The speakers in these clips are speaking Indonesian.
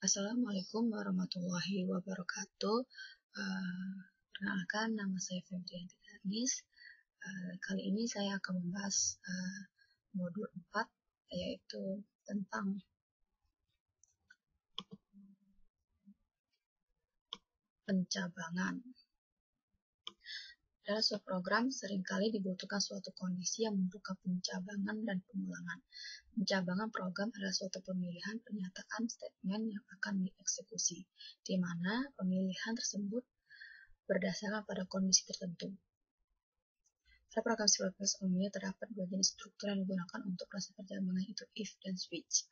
Assalamualaikum warahmatullahi wabarakatuh. Perkenalkan, nama saya Febrianti Darnis. Kali ini saya akan membahas modul 4, yaitu tentang pencabangan. Dalam suatu program, seringkali dibutuhkan suatu kondisi yang membuka pencabangan dan pengulangan. Pencabangan program adalah suatu pemilihan pernyataan statement yang akan dieksekusi, di mana pemilihan tersebut berdasarkan pada kondisi tertentu. Pada program C++ umumnya terdapat dua jenis struktur yang digunakan untuk proses pencabangan, yaitu if dan switch.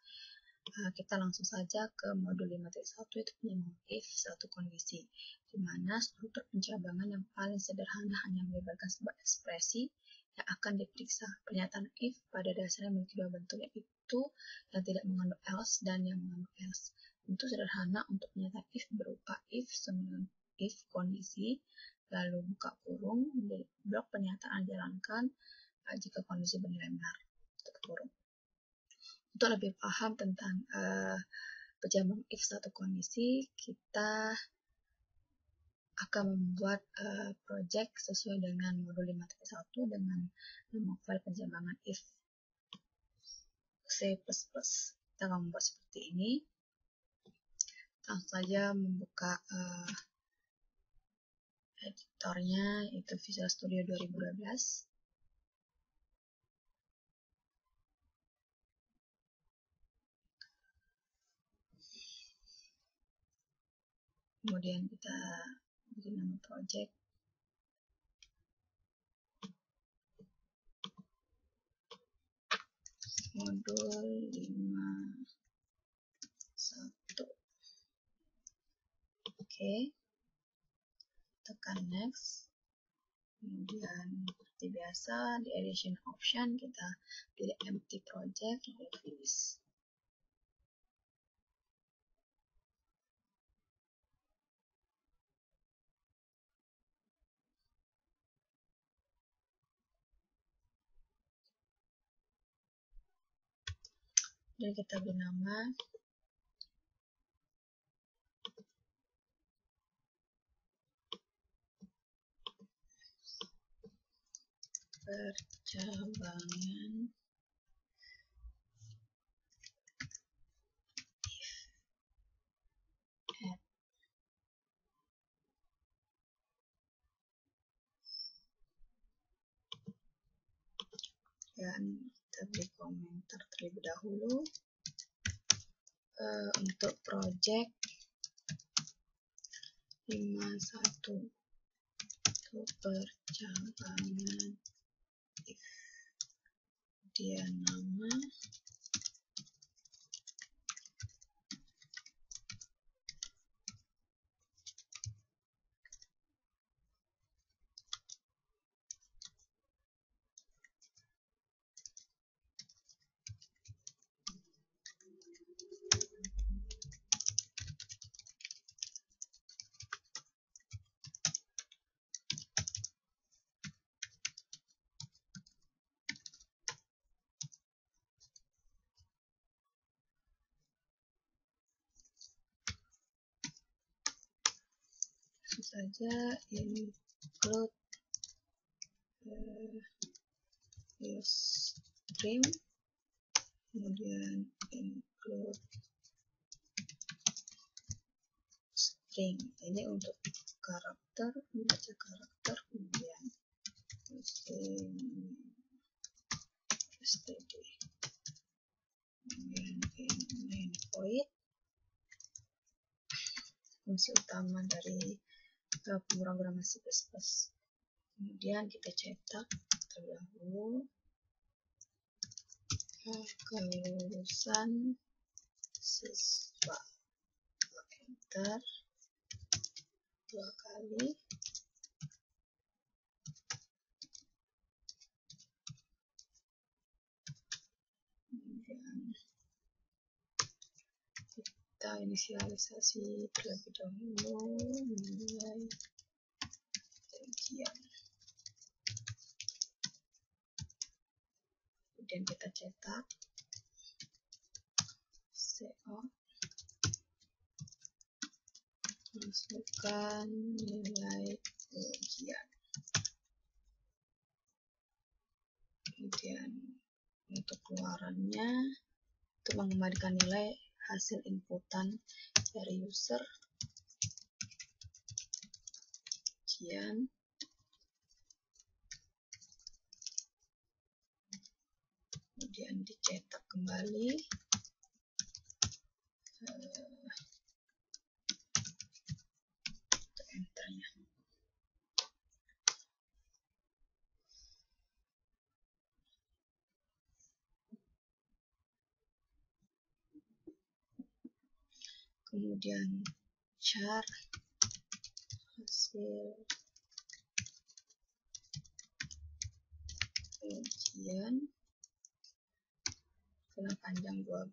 Kita langsung saja ke modul 5.1, yaitu pencabangan if suatu kondisi, di mana struktur pencabangan yang paling sederhana hanya melibatkan sebuah ekspresi yang akan diperiksa. Pernyataan if pada dasarnya memiliki dua bentuk, yaitu yang tidak mengandung else dan yang mengandung else. Bentuk sederhana untuk pernyataan if berupa if kondisi, lalu buka kurung, blok pernyataan jalankan jika kondisi bernilai benar, tutup kurung. Untuk lebih paham tentang pencabangan if satu kondisi, kita akan membuat project sesuai dengan modul 5.1 dengan nama file pencabangan if C++. Kita akan membuat seperti ini. Langsung saja membuka editornya, yaitu Visual Studio 2012. Kemudian kita bikin nama project. Modul 5.1. Oke. Tekan next. Kemudian seperti biasa di edition option kita pilih empty project, lalu finish. Dan kita beri nama percabangan add. Dan kita beri komentar terlebih dahulu. Untuk project 5.1 itu percabangan if, dia nama saja include stream, kemudian include string. Ini untuk karakter, membaca karakter, kemudian std, kemudian main void. Fungsi utama dari pemrograman C++. Kemudian kita cetak terlebih dahulu kelulusan siswa. Enter 2 kali. Kemudian kita inisialisasi terlebih dahulu nilai ujian. Kemudian kita cetak CO masukkan nilai ujian. Kemudian untuk keluarannya itu mengembalikan nilai hasil inputan dari user ujian. Kemudian dicetak kembali. Enternya. Kemudian char hasil ujian dengan panjang 12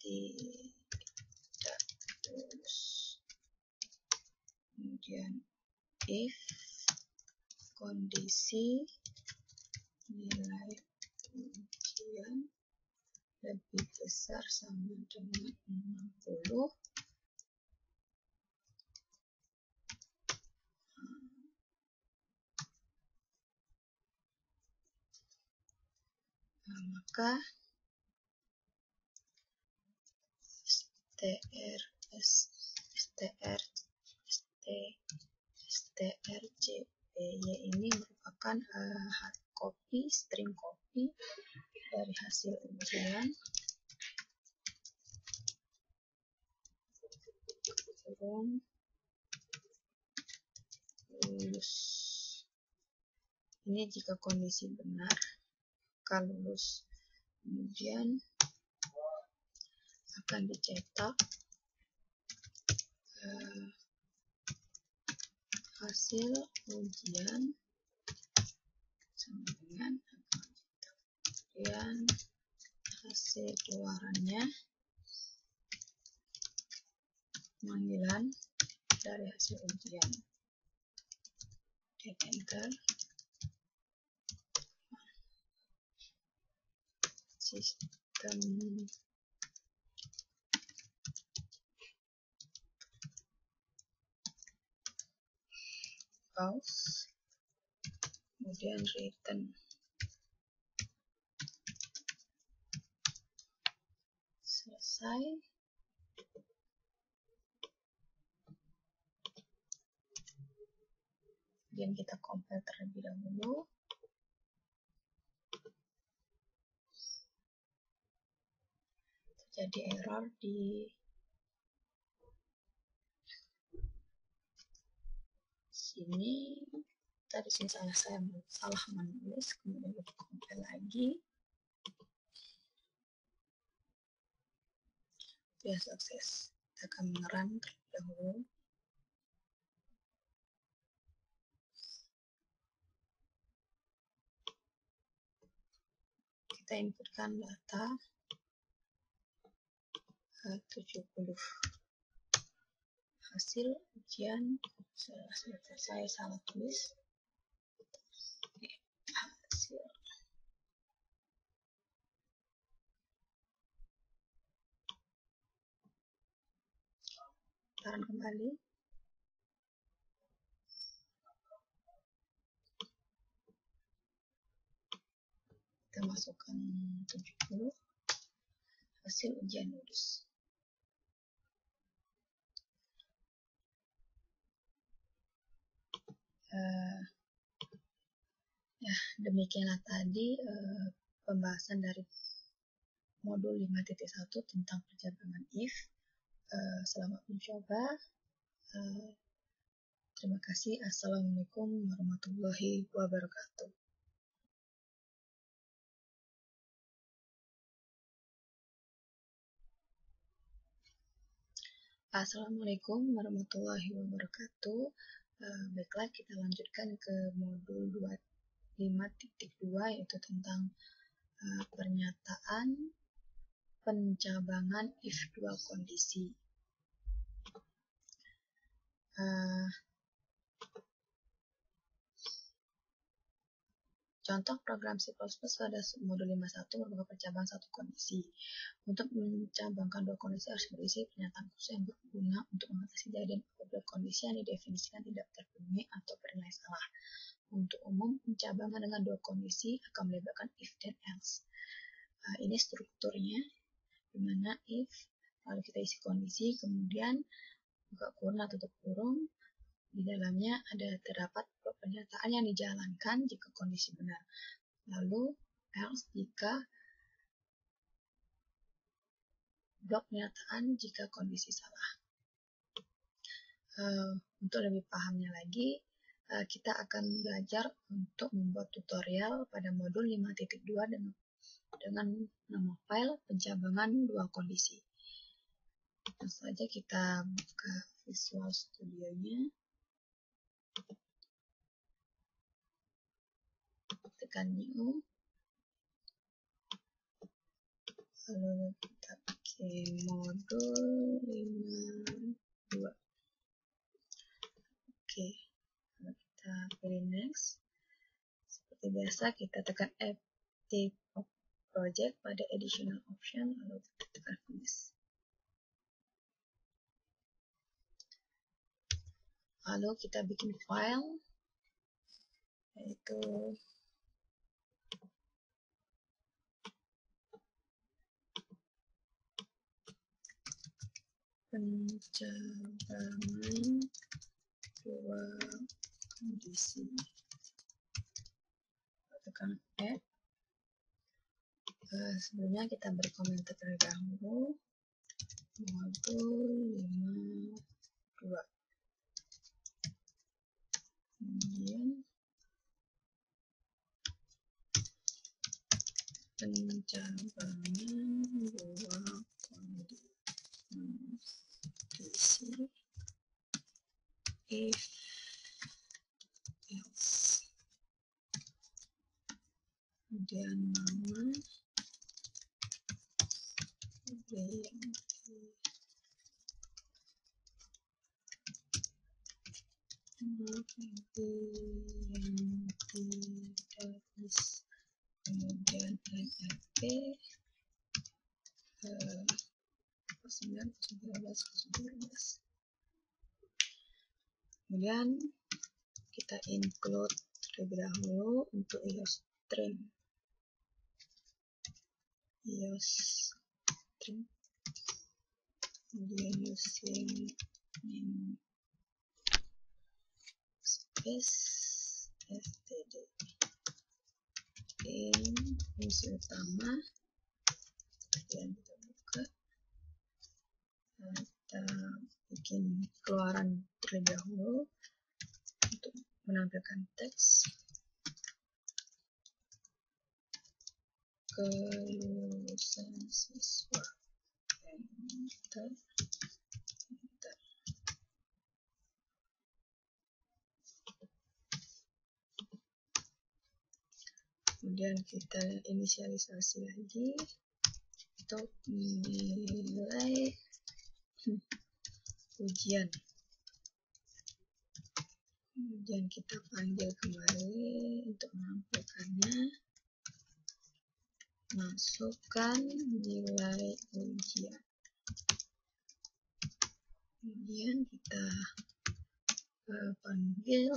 tidak lulus. Kemudian if kondisi nilai ujian lebih besar sama dengan 60, maka strcpy ini merupakan hard copy, string copy dari hasil ujian lulus. Ini jika kondisi benar, maka lulus. Kemudian akan dicetak hasil ujian sama dengan kemudian hasil keluarannya panggilan dari hasil ujian. Hit enter. Sistem pause, kemudian return. Selesai. Kemudian kita compile terlebih dahulu. Terjadi error di sini. Tadi sini saya salah menulis, kemudian kita compile lagi. Ya, sukses. Kita akan mengerun terlebih dahulu. Kita inputkan data 70. Hasil ujian saya salah tulis. Hasil taruh kembali. Kita masukkan 70. Hasil ujian lulus. Ya, demikianlah tadi pembahasan dari modul 5.1 tentang percabangan if. Selamat mencoba. Terima kasih. Assalamualaikum warahmatullahi wabarakatuh. Assalamualaikum warahmatullahi wabarakatuh. Baiklah, kita lanjutkan ke modul 5.2 yaitu tentang pernyataan pencabangan if dua kondisi. Contoh program C++ pada modul 51 merupakan pencabang satu kondisi. Untuk mencabangkan dua kondisi harus berisi pernyataan khusus yang berguna untuk mengatasi kejadian apabila kondisi yang didefinisikan tidak terpenuhi atau bernilai salah. Untuk umum, pencabangan dengan dua kondisi akan melibatkan if dan else. Ini strukturnya, di mana if, lalu kita isi kondisi, kemudian buka kurung atau tutup kurung, di dalamnya terdapat pernyataan yang dijalankan jika kondisi benar. Lalu else jika blok pernyataan jika kondisi salah. Untuk lebih pahamnya lagi, kita akan belajar untuk membuat tutorial pada modul 5.2 dengan nama file pencabangan dua kondisi. Langsung saja kita buka Visual Studio-nya. Tekan new. Lalu kita bikin modul 52. Oke, lalu kita pilih next. Seperti biasa kita tekan active project pada additional option, lalu kita tekan finish. Lalu kita bikin file, yaitu pencabangan dua kondisi. Tekan add. Sebelumnya kita berkomentar terlebih dahulu modul 52. Kemudian pencabangan dua kondisi if else. Kemudian nama yang tidak bisa, kemudian NRP 09.19.19. Kemudian kita include terlebih dahulu untuk iostream. Kemudian using namespace std. Fungsi utama, kemudian kita buka, kita bikin keluaran terlebih dahulu untuk menampilkan teks kelulusan siswa. Enter. Kemudian kita inisialisasi lagi untuk nilai ujian. Kemudian kita panggil kembali untuk menampilkannya. Masukkan nilai ujian. Kemudian kita panggil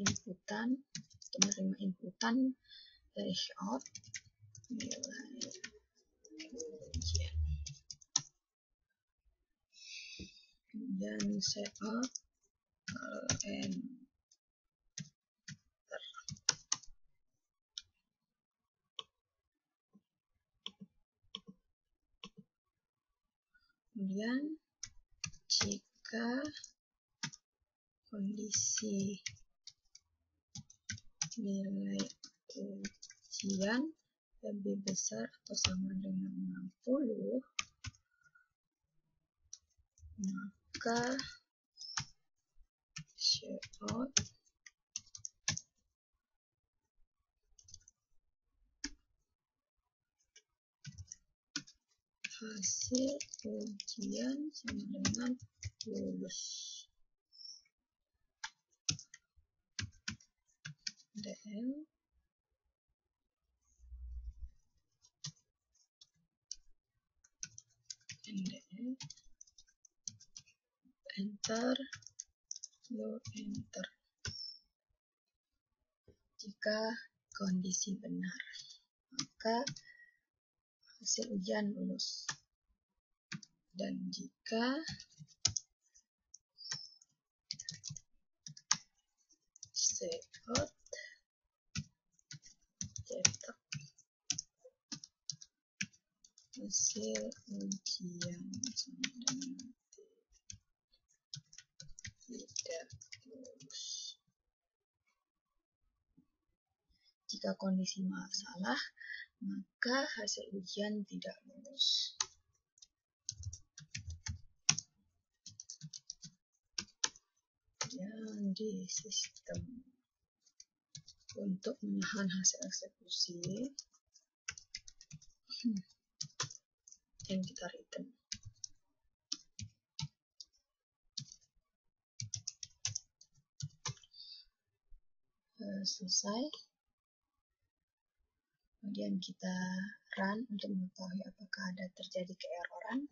inputan untuk menerima inputan dari out nilai ujian. Kemudian set out enter. Kemudian jika kondisi nilai ujian lebih besar atau sama dengan 60, maka show out hasil ujian sama dengan lulus. DM enter, enter. Jika kondisi benar, maka hasil ujian lulus. Dan jika cetak, hasil ujian tidak lulus. Jika kondisi salah, maka hasil ujian tidak lulus. Dan di sistem untuk menahan hasil eksekusi yang kita return. Selesai. Kemudian kita run untuk mengetahui apakah ada terjadi keeroran.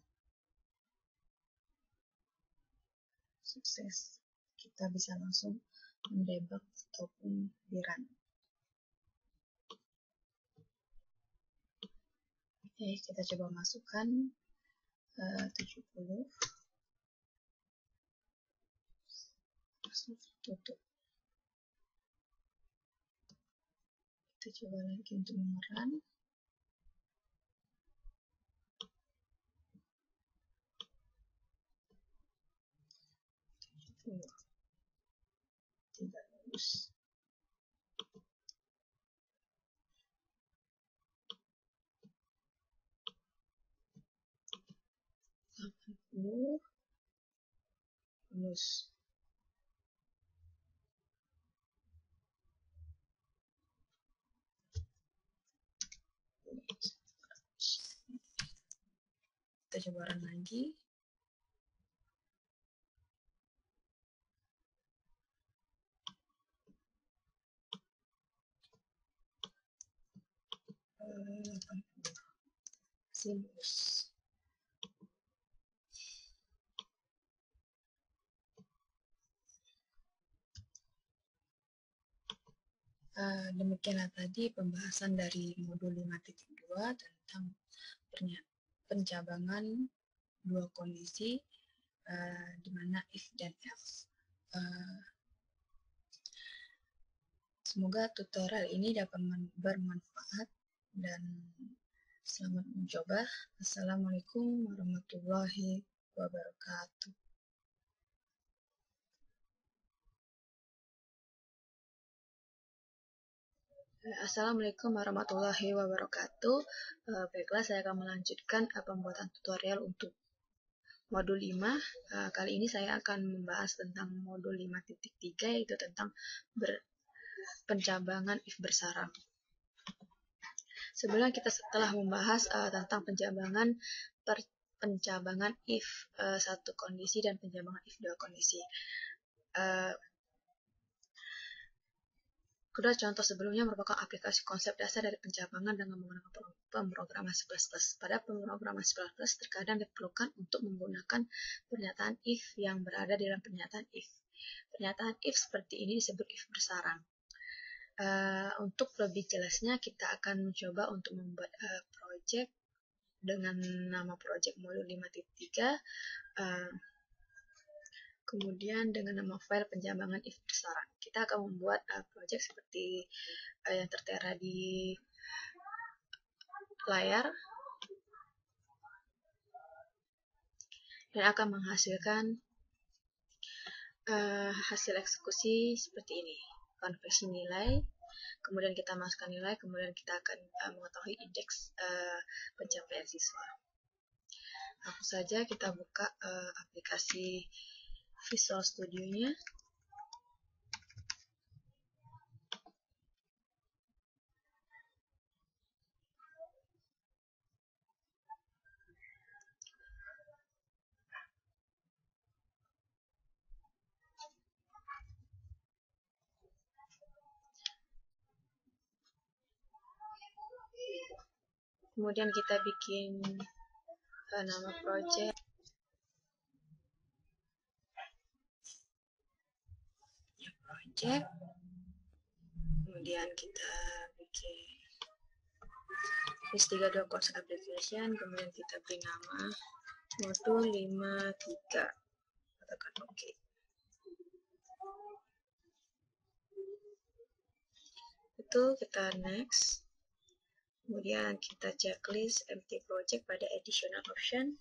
Sukses. Kita bisa langsung mendebug ataupun di run. Oke, kita coba masukkan 70. Tutup. Kita coba lagi untuk merun. Tidak lulus. Lulus. Kita coba run lagi. Lulus. Demikianlah tadi pembahasan dari modul 5.2 tentang pencabangan dua kondisi di mana if dan else. Semoga tutorial ini dapat bermanfaat dan selamat mencoba. Assalamualaikum warahmatullahi wabarakatuh. Assalamualaikum warahmatullahi wabarakatuh. Baiklah, saya akan melanjutkan pembuatan tutorial untuk modul 5. Kali ini saya akan membahas tentang modul 5.3, yaitu tentang pencabangan if bersarang. Sebelumnya kita telah membahas tentang pencabangan if satu kondisi dan pencabangan if dua kondisi. Kedua contoh sebelumnya merupakan aplikasi konsep dasar dari pencabangan dengan menggunakan pemrograman C++. Pada pemrograman C++, terkadang diperlukan untuk menggunakan pernyataan if yang berada dalam pernyataan if. Pernyataan if seperti ini disebut if bersarang. Untuk lebih jelasnya, kita akan mencoba untuk membuat project dengan nama project modul 5.3. Kemudian dengan nama file pencabangan if bersarang. Kita akan membuat project seperti yang tertera di layar dan akan menghasilkan hasil eksekusi seperti ini. Konversi nilai, kemudian kita masukkan nilai, kemudian kita akan mengetahui indeks pencapaian siswa. Langsung saja kita buka aplikasi Visual Studio-nya. Kemudian kita bikin nama project, kemudian kita bikin list32 course application, kemudian kita beri nama modul 53, katakan OK. Itu kita next, kemudian kita checklist empty project pada additional option.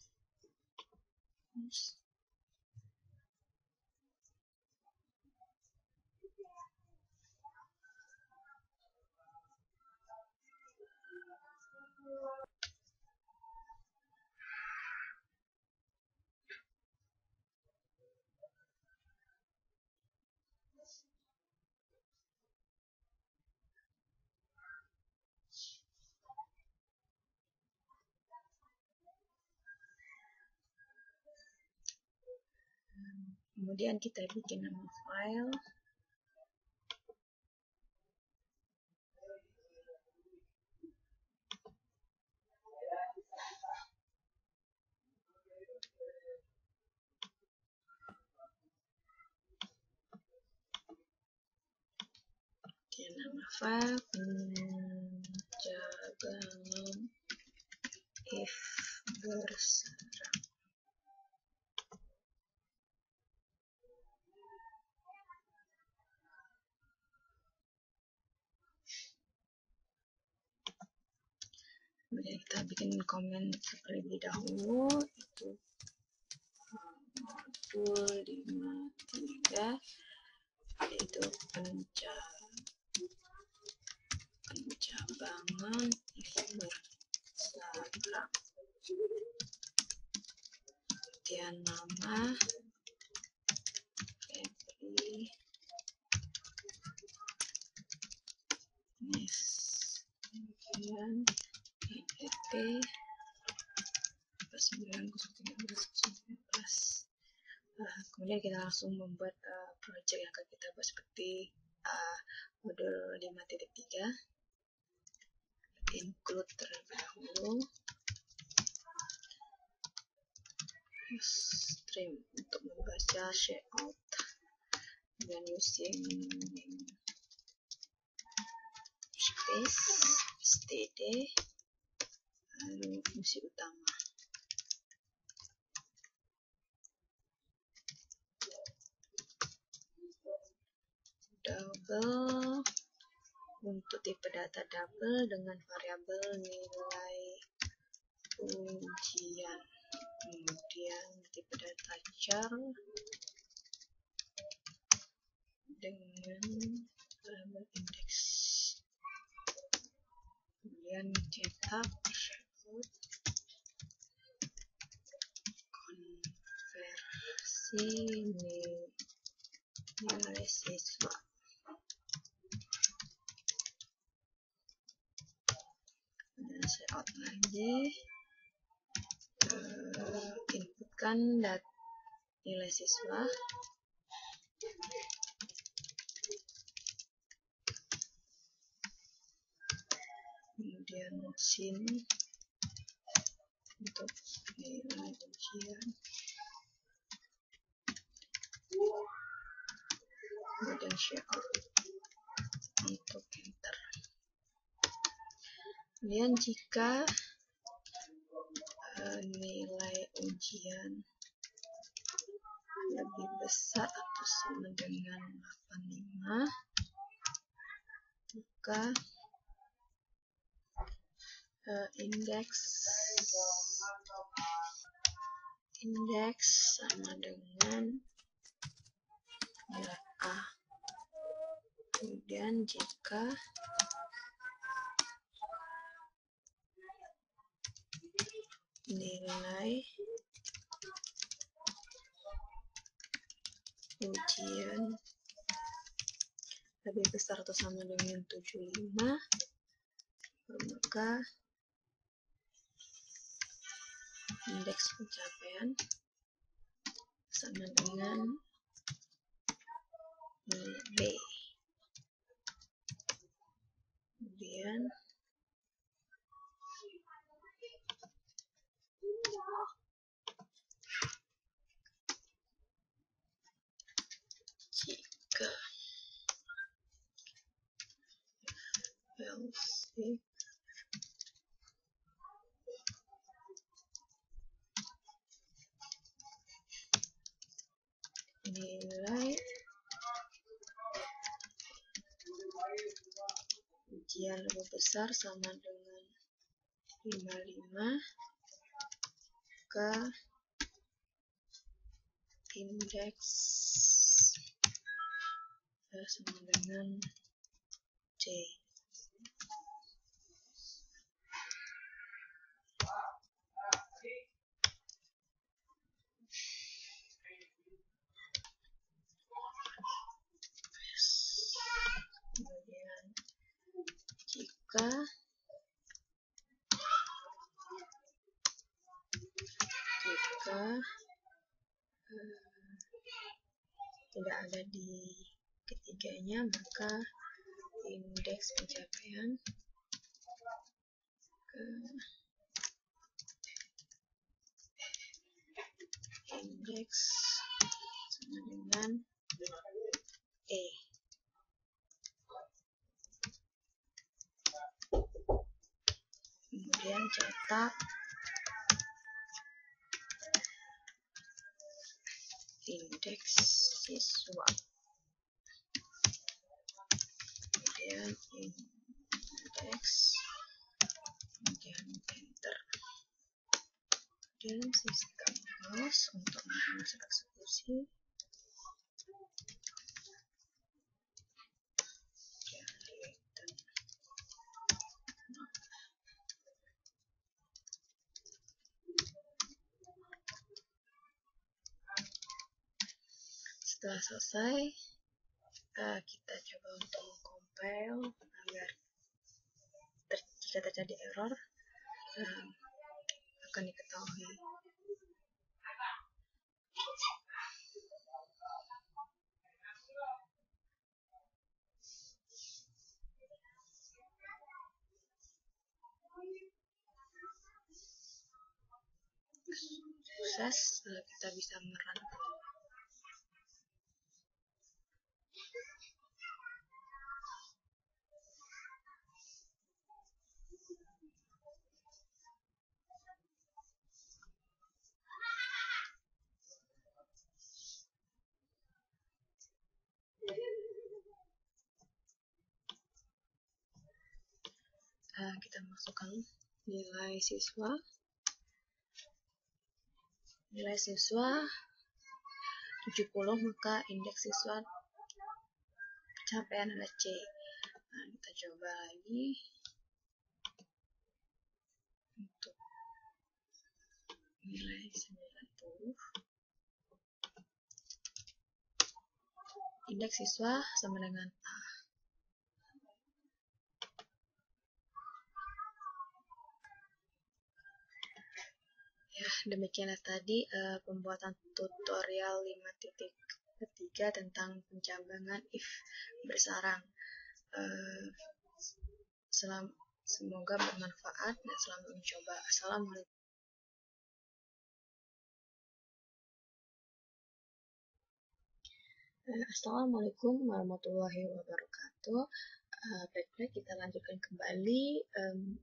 Kemudian kita bikin nama file, pencabangan if berserang. Kemudian kita bikin komen terlebih dahulu, itu modul 53, yaitu pencabangan if berserang. Kemudian nama Febri kemudian IDP 9/13/19. Kemudian kita langsung membuat project yang akan kita buat seperti modul 5.3. Include terlebih dahulu stream untuk membaca shareout dan using space std, lalu fungsi utama. Double untuk tipe data double dengan variabel nilai ujian. Kemudian tipe data char dengan variabel indeks. Kemudian cetak konversi nilai siswa. Dan layout lagi, inputkan nilai siswa, kemudian sin untuk nilai ujian, kemudian shareout untuk enter. Kemudian jika nilai ujian lebih besar atau sama dengan 85, maka indeks sama dengan nilai A. Kemudian jika nilai ujian lebih besar atau sama dengan 75, maka indeks pencapaian sama dengan nilai B. Kemudian else nilai ujian lebih besar sama dengan 55 ke indeks sama dengan C. Kemudian jika tidak ada di ketiganya, maka indeks pencapaian indeks sama dengan E. Kemudian cetak indeks siswa. Kemudian indeks, kemudian enter. Kemudian sistem close untuk menghasilkan eksekusi. Setelah selesai, kita coba untuk mengcompile agar jika terjadi error akan diketahui. Sukses, kita bisa merun. Kita masukkan nilai siswa. Nilai siswa 70, maka indeks siswa pencapaian adalah C. Kita coba lagi untuk nilai 90. Indeks siswa sama dengan A. Ya, demikianlah tadi pembuatan tutorial 5.3 tentang pencabangan if bersarang. Semoga bermanfaat dan selamat mencoba. Assalamualaikum warahmatullahi wabarakatuh. Baik-baik, kita lanjutkan kembali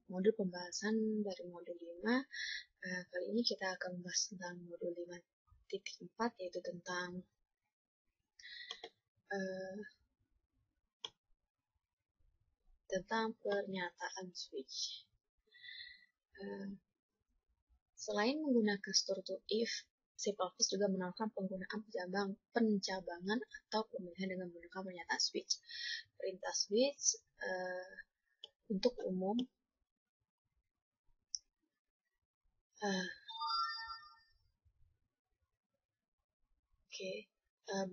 modul pembahasan dari modul 5. Kali ini kita akan membahas tentang modul 5.4, yaitu tentang pernyataan switch. Selain menggunakan struktur if, C++ juga menerapkan penggunaan pencabangan atau pemilihan dengan menggunakan pernyataan switch. Perintah switch untuk umum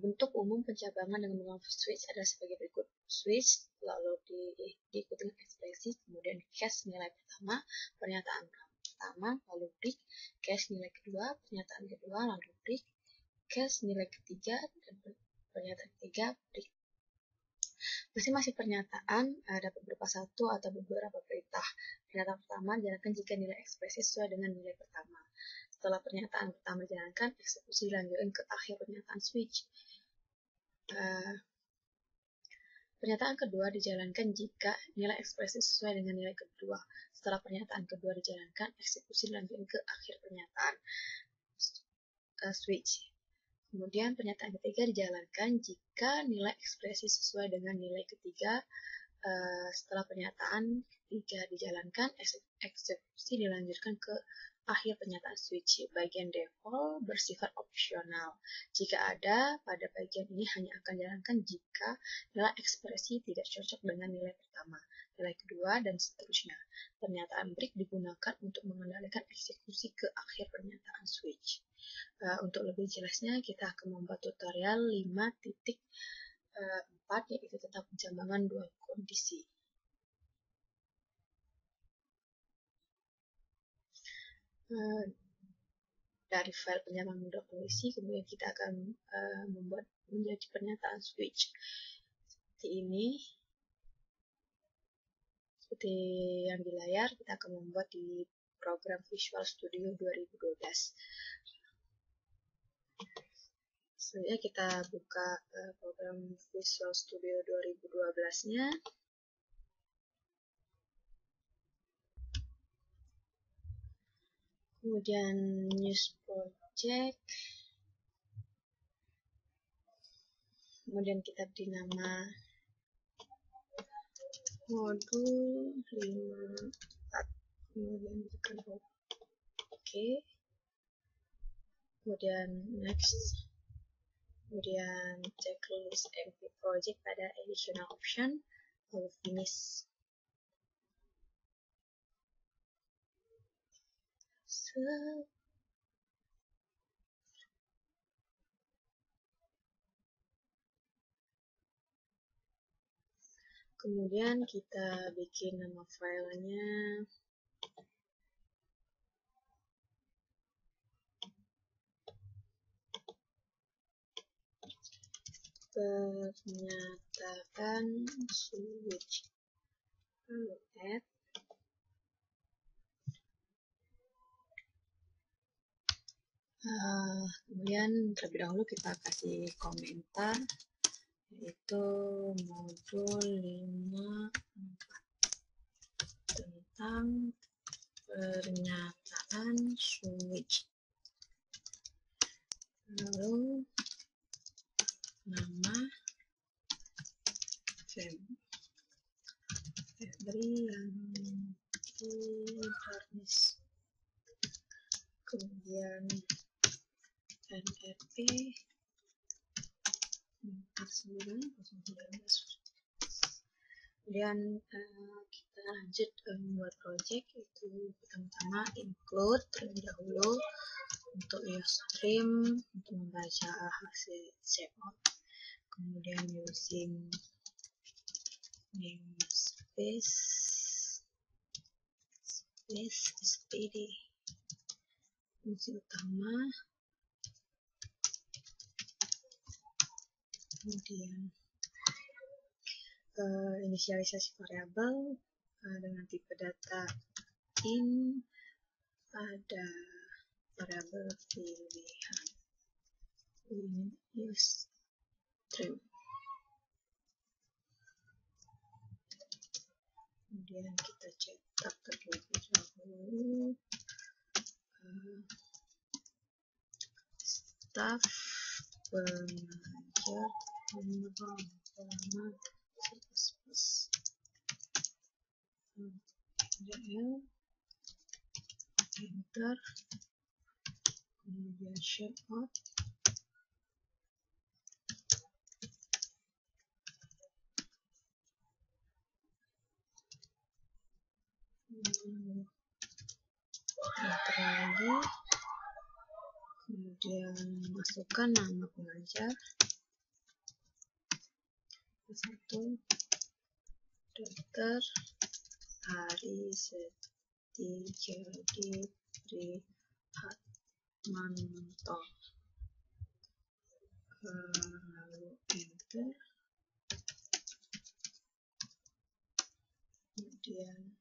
bentuk umum pencabangan dengan menggunakan switch adalah sebagai berikut. Switch lalu diikuti dengan ekspresi, kemudian case nilai pertama, pernyataan pertama, lalu break, case nilai kedua, pernyataan kedua, lalu break, case nilai ketiga, dan pernyataan ketiga, break. Masing-masing pernyataan dapat berupa satu atau beberapa perintah. Pernyataan pertama dijalankan jika nilai ekspresi sesuai dengan nilai pertama. Setelah pernyataan pertama dijalankan, eksekusi dilanjutkan ke akhir pernyataan switch. Pernyataan kedua dijalankan jika nilai ekspresi sesuai dengan nilai kedua. Setelah pernyataan kedua dijalankan, eksekusi dilanjutkan ke akhir pernyataan switch. Kemudian pernyataan ketiga dijalankan jika nilai ekspresi sesuai dengan nilai ketiga. Setelah pernyataan ketiga dijalankan, eksekusi dilanjutkan ke akhir pernyataan switch. Bagian default bersifat opsional. Jika ada, pada bagian ini hanya akan dijalankan jika nilai ekspresi tidak cocok dengan nilai pertama, nilai kedua, dan seterusnya. Pernyataan break digunakan untuk mengendalikan eksekusi ke akhir pernyataan switch. Untuk lebih jelasnya, kita akan membuat tutorial 5.4, yaitu tentang pencabangan dua kondisi. Dari file pencabangan dua kondisi, kemudian kita akan membuat menjadi pernyataan switch seperti ini. Seperti yang di layar, kita akan membuat di program Visual Studio 2012. Selanjutnya kita buka program Visual Studio 2012-nya. Kemudian News Project. Kemudian kita beri nama modul 54. Kemudian tekan OK. Kemudian next. Kemudian checklist MP project pada additional option, lalu finish. Kemudian kita bikin nama filenya. Pernyataan switch. Lalu add. Kemudian terlebih dahulu kita kasih komentar, yaitu modul 54 tentang pernyataan switch. Lalu nama Febrianti. Kemudian NRP 49/2019. Kemudian kita lanjut membuat project, itu pertama-tama include terlebih dahulu untuk stream untuk membaca hasil checkout. Kemudian using namespace SPD fungsi utama. Kemudian inisialisasi variabel dengan tipe data in pada variabel pilihan. Ini use string. Kemudian kita cetak terlebih dahulu staf pengajar penerbangan enter, kemudian checkout. Enter lagi, kemudian masukkan nama pengajar, satu dokter Hari Setijadi Prihatmanto, lalu enter. Kemudian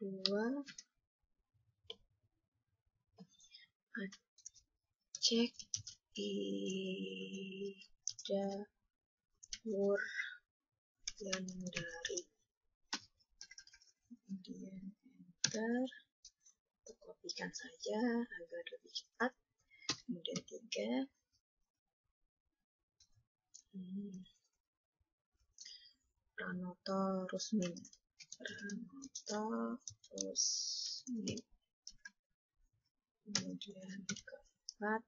dua cek Ida Wuryandari, kemudian enter, kita kopikan saja agar lebih cepat. Kemudian 3, Pranoto Rusmin, kemudian 4,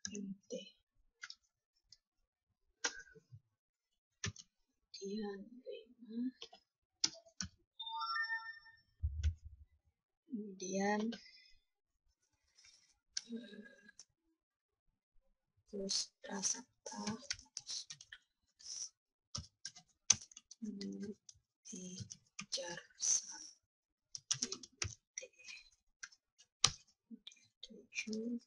MT. Kemudian 5, kemudian Prasakta Multijarsa, 7,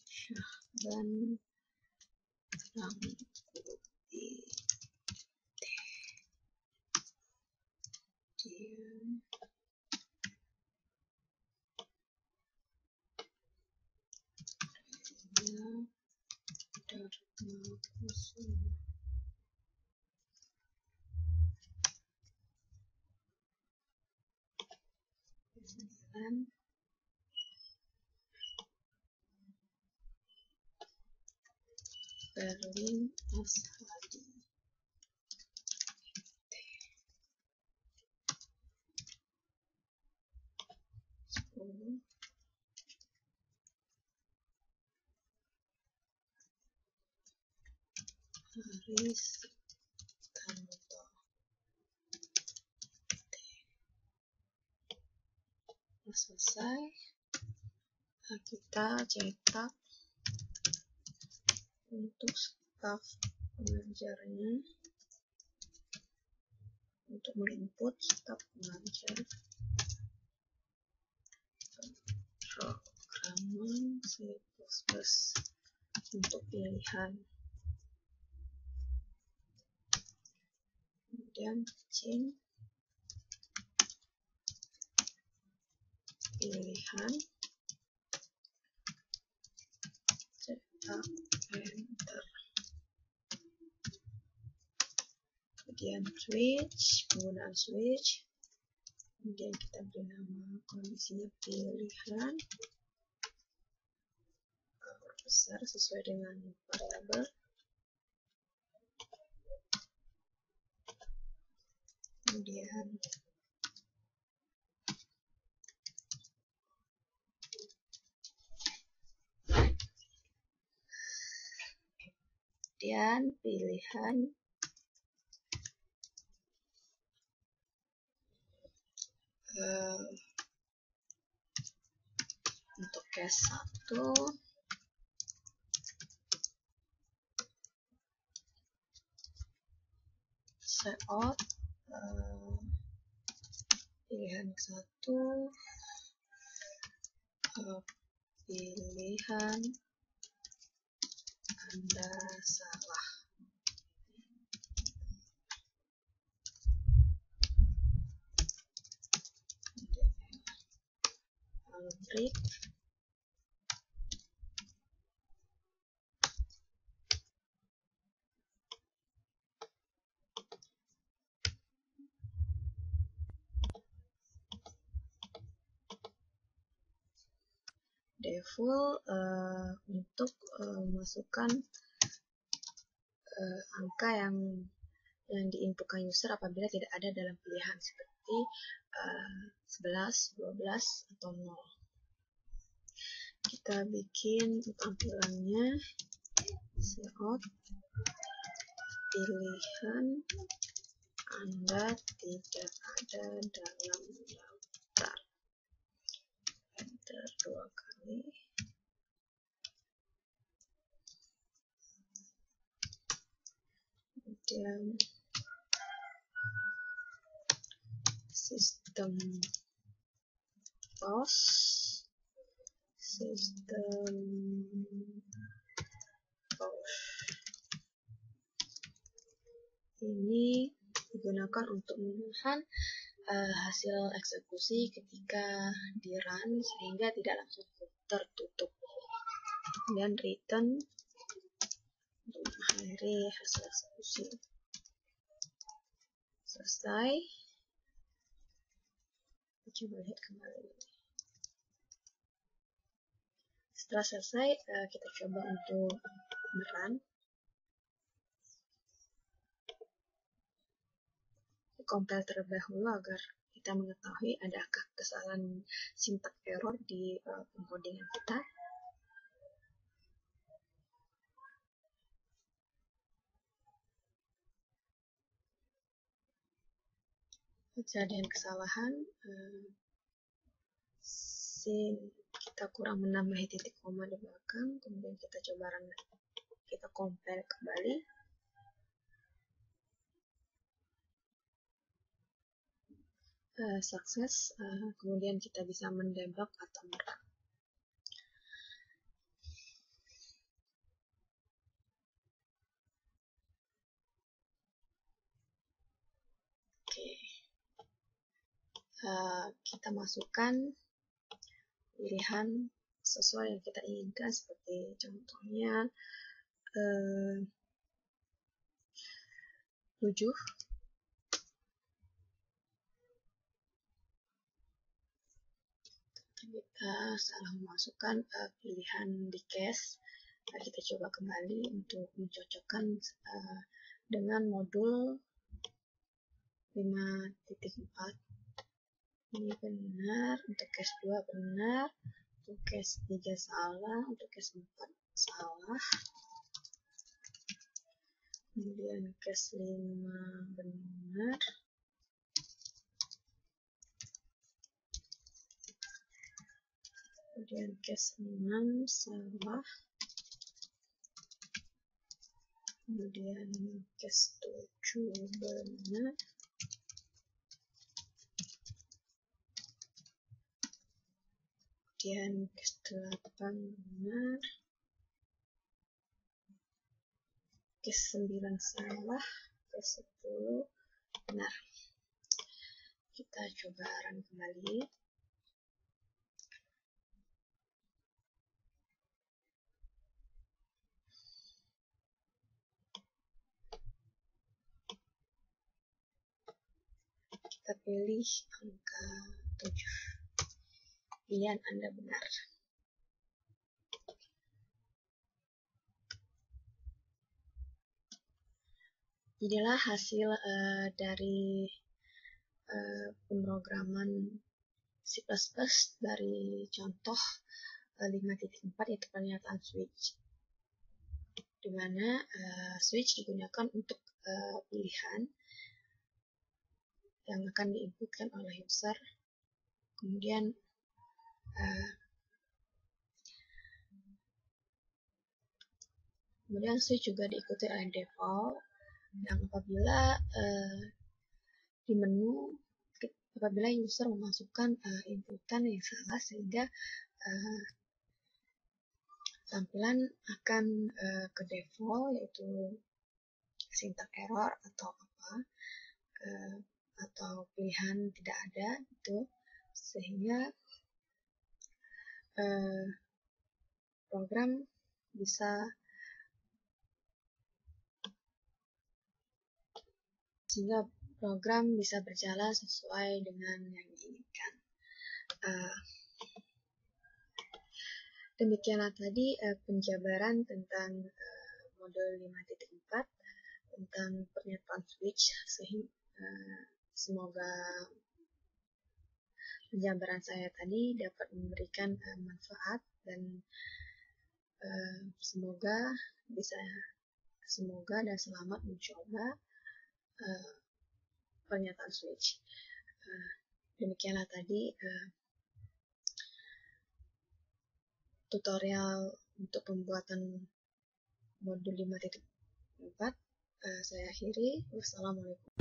Syahban Ramkuti, Dharma Kusuma, kemudian Berlin Ashadi, 10, Haris Tanto. Selesai, kita cetak untuk staf pengajarnya, untuk menginput staf pengajar programan C++ untuk pilihan, kemudian change pilihan, cetak enter, kemudian switch, penggunaan switch, kemudian kita beri nama kondisinya pilihan, besar sesuai dengan variabel, kemudian pilihan untuk case 1 seout, pilihan 1 pilihan Anda salah, break, default untuk memasukkan angka yang diinputkan user apabila tidak ada dalam pilihan, seperti seperti 11, 12, atau 0. Kita bikin tampilannya layout pilihan Anda tidak ada dalam daftar. Enter 2 kali. Kemudian sistem pos, sistem pos ini digunakan untuk menahan hasil eksekusi ketika di run sehingga tidak langsung tertutup. Kemudian return untuk mengakhiri hasil eksekusi. Selesai. Coba lihat kembali. Setelah selesai, kita coba untuk merun. Compile terlebih dahulu agar kita mengetahui adakah kesalahan syntax error di encodingan kita. Jika ada kesalahan, kita kurang menambahi titik koma di belakang, kemudian kita coba run, kita compile kembali. Sukses, kemudian kita bisa mendebug atau merun. Oke, kita masukkan pilihan sesuai yang kita inginkan, seperti contohnya 7. Kita salah memasukkan pilihan di cache. Kita coba kembali untuk mencocokkan dengan modul 5.4. Ini benar, untuk cache 2 benar, untuk cache 3 salah, untuk cache 4 salah, kemudian cache 5 benar, kemudian cache 6 salah, kemudian cache 7 benar, kemudian cache 8 benar, cache 9 salah, cache 10 benar. Kita coba run kembali. Kita pilih angka 7. Pilihan Anda benar. Inilah hasil dari pemrograman C++ dari contoh 5.4, yaitu pernyataan switch, di mana switch digunakan untuk pilihan yang akan diinputkan oleh user. Kemudian switch juga diikuti oleh default, yang apabila di menu, apabila user memasukkan inputan yang salah, sehingga tampilan akan ke default, yaitu syntax error atau apa, atau pilihan tidak ada, itu sehingga program bisa berjalan sesuai dengan yang diinginkan. Demikianlah tadi penjabaran tentang modul 5.4 tentang pernyataan switch. Semoga penjabaran saya tadi dapat memberikan manfaat dan semoga dan selamat mencoba pernyataan switch. Demikianlah tadi tutorial untuk pembuatan modul 5.4. Saya akhiri. Wassalamualaikum.